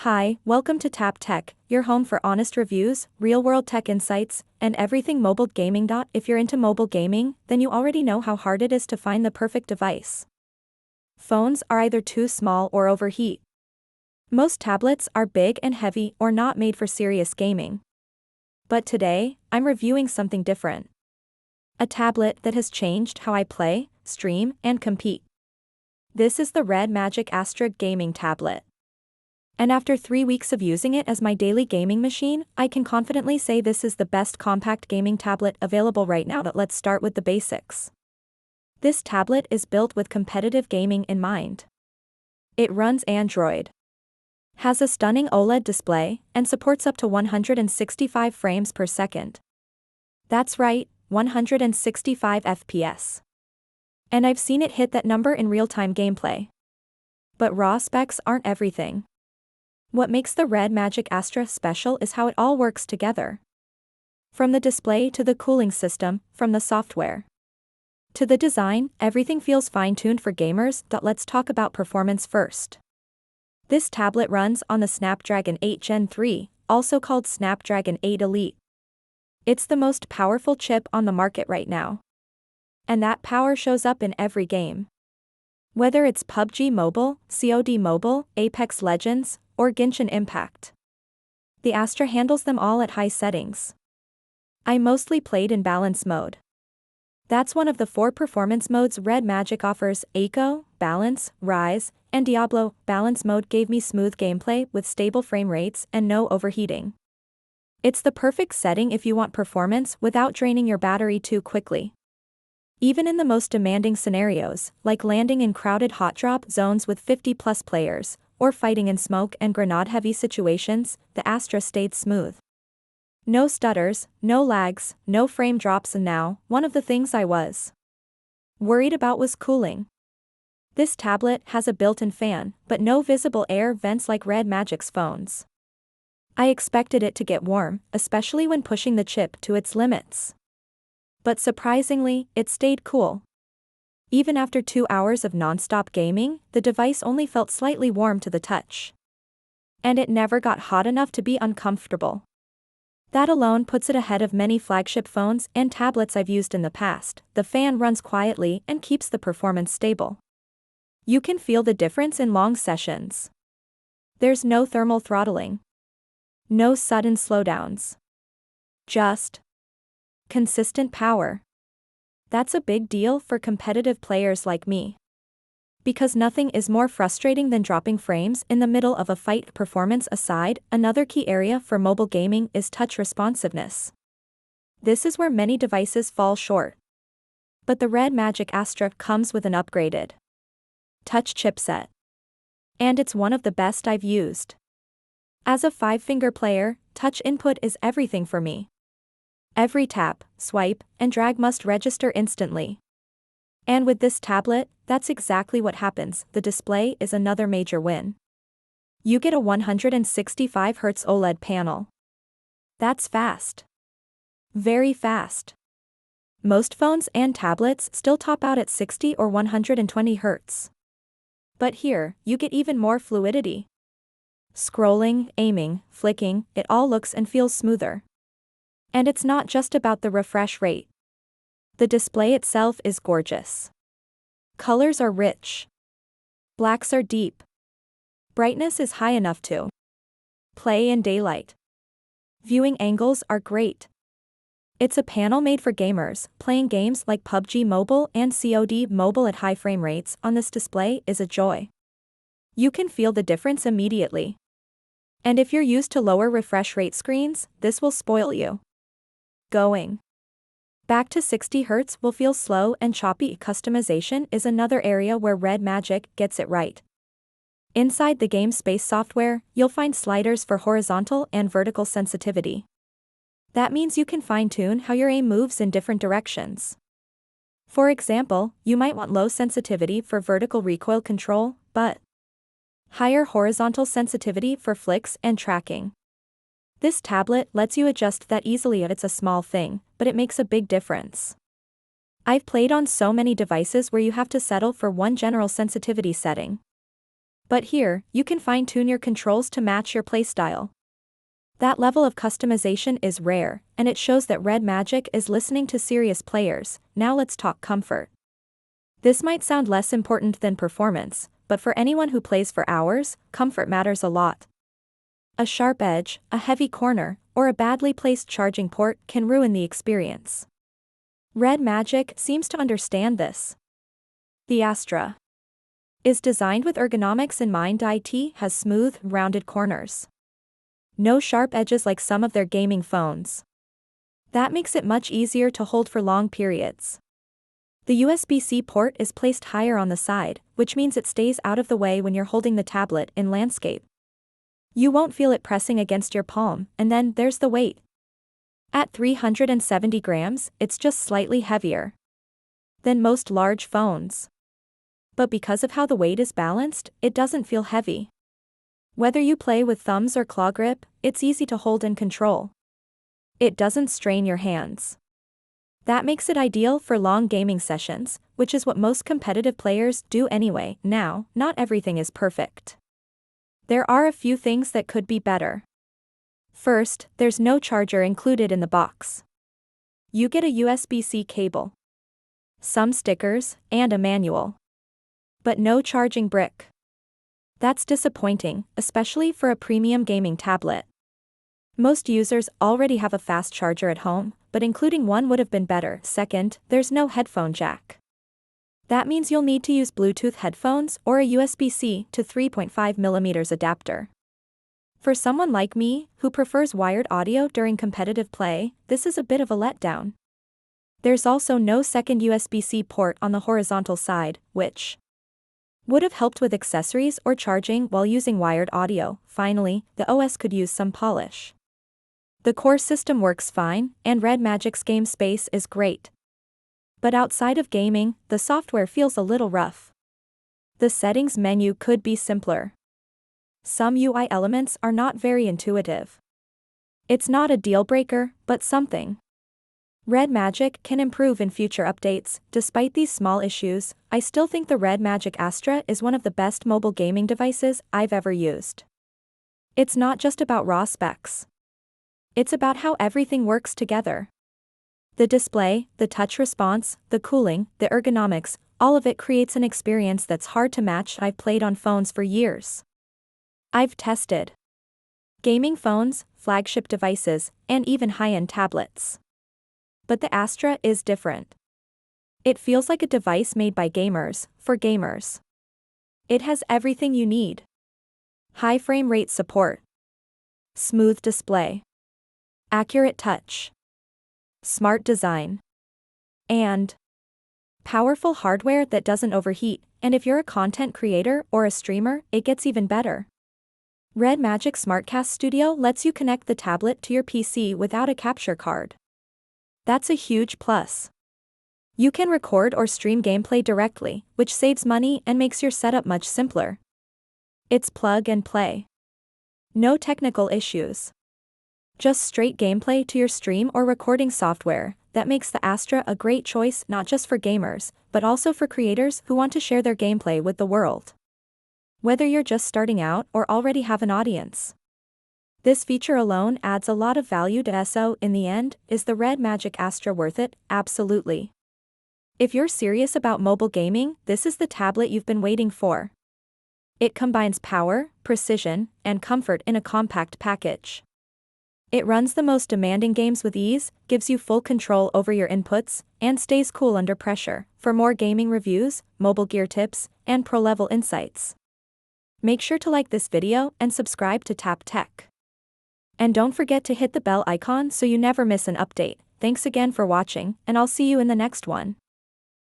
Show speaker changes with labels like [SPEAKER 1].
[SPEAKER 1] Hi, welcome to Tap Tech, your home for honest reviews, real-world tech insights, and everything mobile gaming. If you're into mobile gaming, then you already know how hard it is to find the perfect device. Phones are either too small or overheat. Most tablets are big and heavy or not made for serious gaming. But today, I'm reviewing something different. A tablet that has changed how I play, stream, and compete. This is the Redmagic Astra Gaming Tablet. And after 3 weeks of using it as my daily gaming machine, I can confidently say this is the best compact gaming tablet available right now. Let's start with the basics. This tablet is built with competitive gaming in mind. It runs Android, has a stunning OLED display, and supports up to 165 frames per second. That's right, 165 FPS. And I've seen it hit that number in real-time gameplay. But raw specs aren't everything. What makes the Redmagic Astra special is how it all works together. From the display to the cooling system, from the software to the design, everything feels fine-tuned for gamers. Let's talk about performance first. This tablet runs on the Snapdragon 8 Gen 3, also called Snapdragon 8 Elite. It's the most powerful chip on the market right now. And that power shows up in every game. Whether it's PUBG Mobile, COD Mobile, Apex Legends, or Genshin Impact, the Astra handles them all at high settings. I mostly played in balance mode. That's one of the 4 performance modes Redmagic offers: Eco, Balance, Rise, and Diablo. Balance mode gave me smooth gameplay with stable frame rates and no overheating. It's the perfect setting if you want performance without draining your battery too quickly. Even in the most demanding scenarios, like landing in crowded hot drop zones with 50+ players, or fighting in smoke and grenade-heavy situations, the Astra stayed smooth. No stutters, no lags, no frame drops. And now, one of the things I was worried about was cooling. This tablet has a built-in fan, but no visible air vents like Redmagic's phones. I expected it to get warm, especially when pushing the chip to its limits. But surprisingly, it stayed cool. Even after 2 hours of non-stop gaming, the device only felt slightly warm to the touch. And it never got hot enough to be uncomfortable. That alone puts it ahead of many flagship phones and tablets I've used in the past. The fan runs quietly and keeps the performance stable. You can feel the difference in long sessions. There's no thermal throttling. No sudden slowdowns. Just consistent power. That's a big deal for competitive players like me. Because nothing is more frustrating than dropping frames in the middle of a fight. Performance aside, another key area for mobile gaming is touch responsiveness. This is where many devices fall short. But the Redmagic Astra comes with an upgraded touch chipset. And it's one of the best I've used. As a 5-finger player, touch input is everything for me. Every tap, swipe, and drag must register instantly. And with this tablet, that's exactly what happens. The display is another major win. You get a 165Hz OLED panel. That's fast. Very fast. Most phones and tablets still top out at 60 or 120 Hz. But here, you get even more fluidity. Scrolling, aiming, flicking, it all looks and feels smoother. And it's not just about the refresh rate. The display itself is gorgeous. Colors are rich. Blacks are deep. Brightness is high enough to play in daylight. Viewing angles are great. It's a panel made for gamers. Playing games like PUBG Mobile and COD Mobile at high frame rates on this display is a joy. You can feel the difference immediately. And if you're used to lower refresh rate screens, this will spoil you. Going back to 60 Hz will feel slow and choppy. Customization is another area where Redmagic gets it right. Inside the game space software, you'll find sliders for horizontal and vertical sensitivity. That means you can fine-tune how your aim moves in different directions. For example, you might want low sensitivity for vertical recoil control, but higher horizontal sensitivity for flicks and tracking. This tablet lets you adjust that easily. It's a small thing, but it makes a big difference. I've played on so many devices where you have to settle for one general sensitivity setting. But here, you can fine-tune your controls to match your playstyle. That level of customization is rare, and it shows that Redmagic is listening to serious players. Now let's talk comfort. This might sound less important than performance, but for anyone who plays for hours, comfort matters a lot. A sharp edge, a heavy corner, or a badly placed charging port can ruin the experience. Redmagic seems to understand this. The Astra is designed with ergonomics in mind. It has smooth, rounded corners. No sharp edges like some of their gaming phones. That makes it much easier to hold for long periods. The USB-C port is placed higher on the side, which means it stays out of the way when you're holding the tablet in landscape. You won't feel it pressing against your palm, and then there's the weight. At 370 grams, it's just slightly heavier than most large phones. But because of how the weight is balanced, it doesn't feel heavy. Whether you play with thumbs or claw grip, it's easy to hold and control. It doesn't strain your hands. That makes it ideal for long gaming sessions, which is what most competitive players do anyway. Now, not everything is perfect. There are a few things that could be better. First, there's no charger included in the box. You get a USB-C cable, some stickers, and a manual. But no charging brick. That's disappointing, especially for a premium gaming tablet. Most users already have a fast charger at home, but including one would have been better. Second, there's no headphone jack. That means you'll need to use Bluetooth headphones or a USB-C to 3.5mm adapter. For someone like me, who prefers wired audio during competitive play, this is a bit of a letdown. There's also no second USB-C port on the horizontal side, which would have helped with accessories or charging while using wired audio. Finally, the OS could use some polish. The core system works fine, and Redmagic's game space is great. But outside of gaming, the software feels a little rough. The settings menu could be simpler. Some UI elements are not very intuitive. It's not a deal breaker, but something Redmagic can improve in future updates. Despite these small issues, I still think the Redmagic Astra is one of the best mobile gaming devices I've ever used. It's not just about raw specs. It's about how everything works together. The display, the touch response, the cooling, the ergonomics, all of it creates an experience that's hard to match. I've played on phones for years. I've tested gaming phones, flagship devices, and even high-end tablets. But the Astra is different. It feels like a device made by gamers, for gamers. It has everything you need. High frame rate support, smooth display, accurate touch, smart design, and powerful hardware that doesn't overheat. And if you're a content creator or a streamer, it gets even better. Redmagic SmartCast Studio lets you connect the tablet to your PC without a capture card. That's a huge plus. You can record or stream gameplay directly, which saves money and makes your setup much simpler. It's plug and play. No technical issues. Just straight gameplay to your stream or recording software. That makes the Astra a great choice not just for gamers, but also for creators who want to share their gameplay with the world. Whether you're just starting out or already have an audience, this feature alone adds a lot of value to SO. In the end, is the Redmagic Astra worth it? Absolutely. If you're serious about mobile gaming, this is the tablet you've been waiting for. It combines power, precision, and comfort in a compact package. It runs the most demanding games with ease, gives you full control over your inputs, and stays cool under pressure. For more gaming reviews, mobile gear tips, and pro-level insights, make sure to like this video and subscribe to Tap Tech. And don't forget to hit the bell icon so you never miss an update. Thanks again for watching, and I'll see you in the next one.